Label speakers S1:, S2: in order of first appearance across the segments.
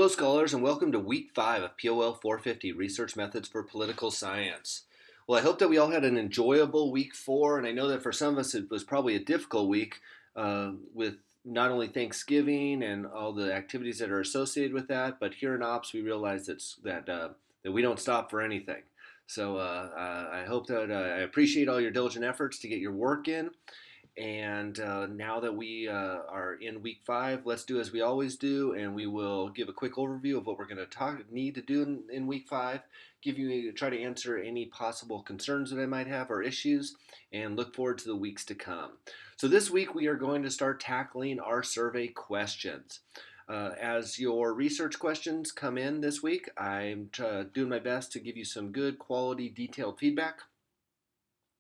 S1: Hello, scholars, and welcome to week 5 of POL450 Research Methods for Political Science. Well, I hope that we all had an enjoyable week 4, and I know that for some of us it was probably a difficult week with not only Thanksgiving and all the activities that are associated with that, but here in Ops we realize that we don't stop for anything. So I hope that I appreciate all your diligent efforts to get your work in. And now that we are in week 5, let's do as we always do, and we will give a quick overview of what we're going to need to do in week 5. Try to answer any possible concerns that I might have or issues, and look forward to the weeks to come. So this week we are going to start tackling our survey questions. As your research questions come in this week, I'm doing my best to give you some good quality detailed feedback.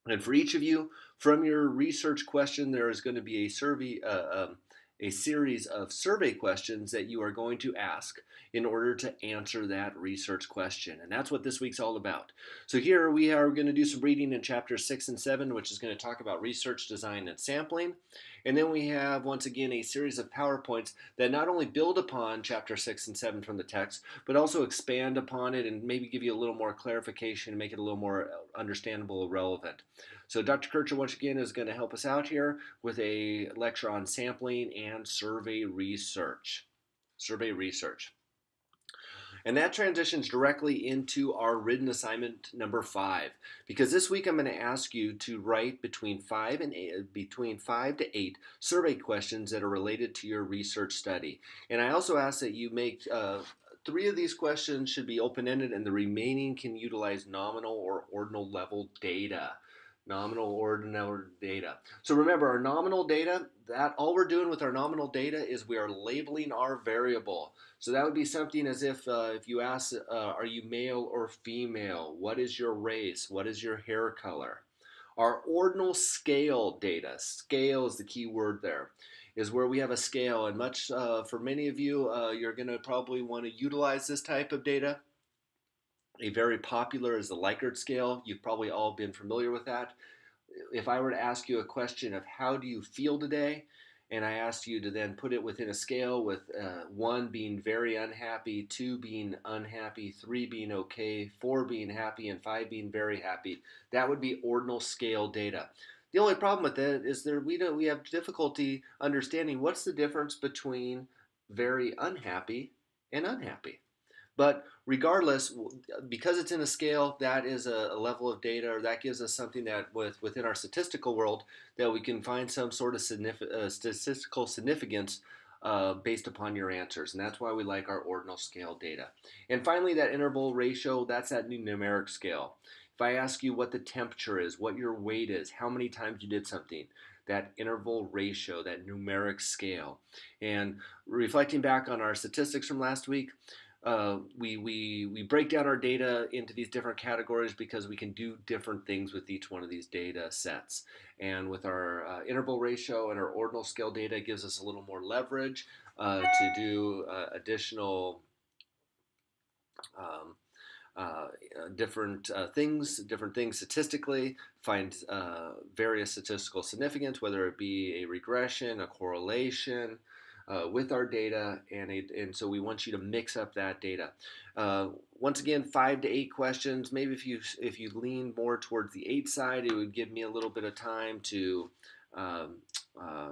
S1: And for each of you, from your research question, there is going to be a series of survey questions that you are going to ask in order to answer that research question. And that's what this week's all about. So here we are going to do some reading in chapters 6 and 7, which is going to talk about research, design, and sampling. And then we have, once again, a series of PowerPoints that not only build upon chapter 6 and 7 from the text, but also expand upon it and maybe give you a little more clarification and make it a little more understandable and relevant. So Dr. Kircher, once again, is going to help us out here with a lecture on sampling and survey research. And that transitions directly into our written assignment number 5, because this week I'm going to ask you to write between 5 to 8 survey questions that are related to your research study. And I also ask that you make 3 of these questions should be open-ended, and the remaining can utilize nominal or ordinal level data. So remember, our nominal data, that all we're doing with our nominal data is we are labeling our variable. So that would be something as if you ask, are you male or female? What is your race? What is your hair color? Our ordinal scale data, scale is the key word there, is where we have a scale. And for many of you, you're going to probably want to utilize this type of data. A very popular is the Likert scale. You've probably all been familiar with that. If I were to ask you a question of how do you feel today, and I asked you to then put it within a scale with 1 being very unhappy, 2 being unhappy, 3 being okay, 4 being happy, and 5 being very happy, that would be ordinal scale data. The only problem with that is we have difficulty understanding what's the difference between very unhappy and unhappy. But regardless, because it's in a scale, that is a level of data, or that gives us something that within our statistical world that we can find some sort of statistical significance based upon your answers. And that's why we like our ordinal scale data. And finally, that interval ratio, that's that new numeric scale. If I ask you what the temperature is, what your weight is, how many times you did something, that interval ratio, that numeric scale. And reflecting back on our statistics from last week, we break down our data into these different categories because we can do different things with each one of these data sets. And with our interval ratio and our ordinal scale data, it gives us a little more leverage to do additional different things statistically, find various statistical significance, whether it be a regression, a correlation, with our data, and so we want you to mix up that data. Once again, 5 to 8 questions. Maybe if you lean more towards the 8 side, it would give me a little bit of time to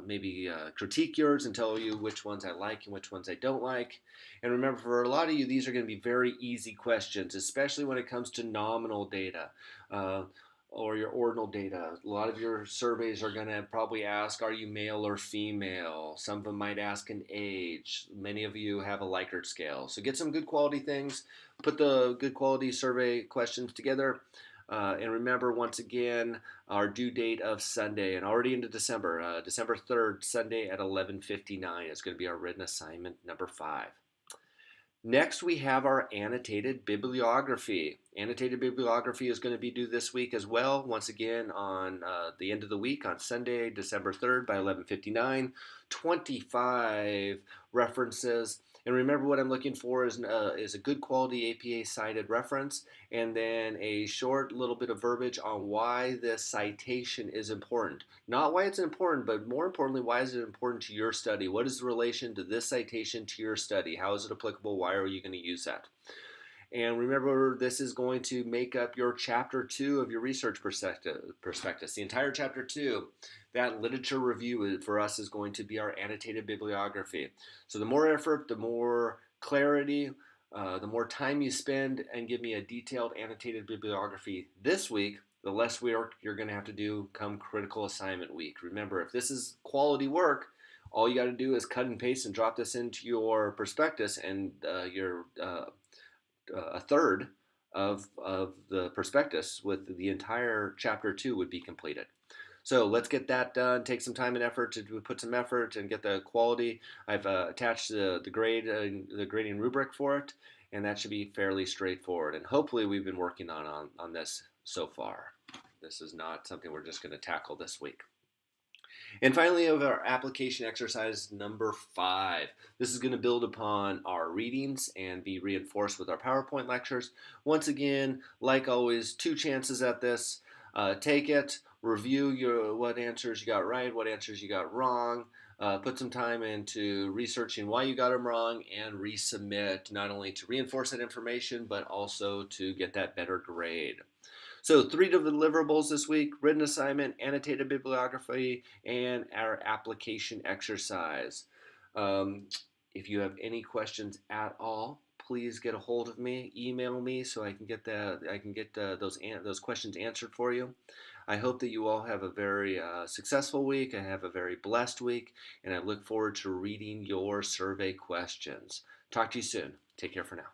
S1: maybe critique yours and tell you which ones I like and which ones I don't like. And remember, for a lot of you, these are going to be very easy questions, especially when it comes to nominal data. Or your ordinal data. A lot of your surveys are going to probably ask, are you male or female? Some of them might ask an age. Many of you have a Likert scale. So get some good quality things, put the good quality survey questions together, and remember, once again, our due date of Sunday, and already into December, December 3rd, Sunday at 11:59 is going to be our written assignment number 5. Next, we have our annotated bibliography. Annotated bibliography is going to be due this week as well. Once again, on the end of the week, on Sunday, December 3rd by 11:59, 25 references. And remember, what I'm looking for is a good quality APA cited reference, and then a short little bit of verbiage on why this citation is important. Not why it's important, but more importantly, why is it important to your study? What is the relation to this citation to your study? How is it applicable? Why are you going to use that? And remember, this is going to make up your chapter 2 of your research prospectus. The entire chapter 2, that literature review for us is going to be our annotated bibliography. So the more effort, the more clarity, the more time you spend and give me a detailed annotated bibliography this week, the less work you're going to have to do come critical assignment week. Remember, if this is quality work, all you got to do is cut and paste and drop this into your prospectus, and your a third of the prospectus with the entire chapter 2 would be completed. So let's get that done. Take some time and effort to put some effort and get the quality. I've attached the grading rubric for it, and that should be fairly straightforward. And hopefully we've been working on this so far. This is not something we're just going to tackle this week. And finally, of our application exercise number 5. This is going to build upon our readings and be reinforced with our PowerPoint lectures. Once again, like always, 2 chances at this. Take it, review what answers you got right, what answers you got wrong. Put some time into researching why you got them wrong, and resubmit, not only to reinforce that information, but also to get that better grade. So 3 deliverables this week: written assignment, annotated bibliography, and our application exercise. If you have any questions at all, please get a hold of me. Email me so I can get those questions answered for you. I hope that you all have a very successful week and have a very blessed week, and I look forward to reading your survey questions. Talk to you soon. Take care for now.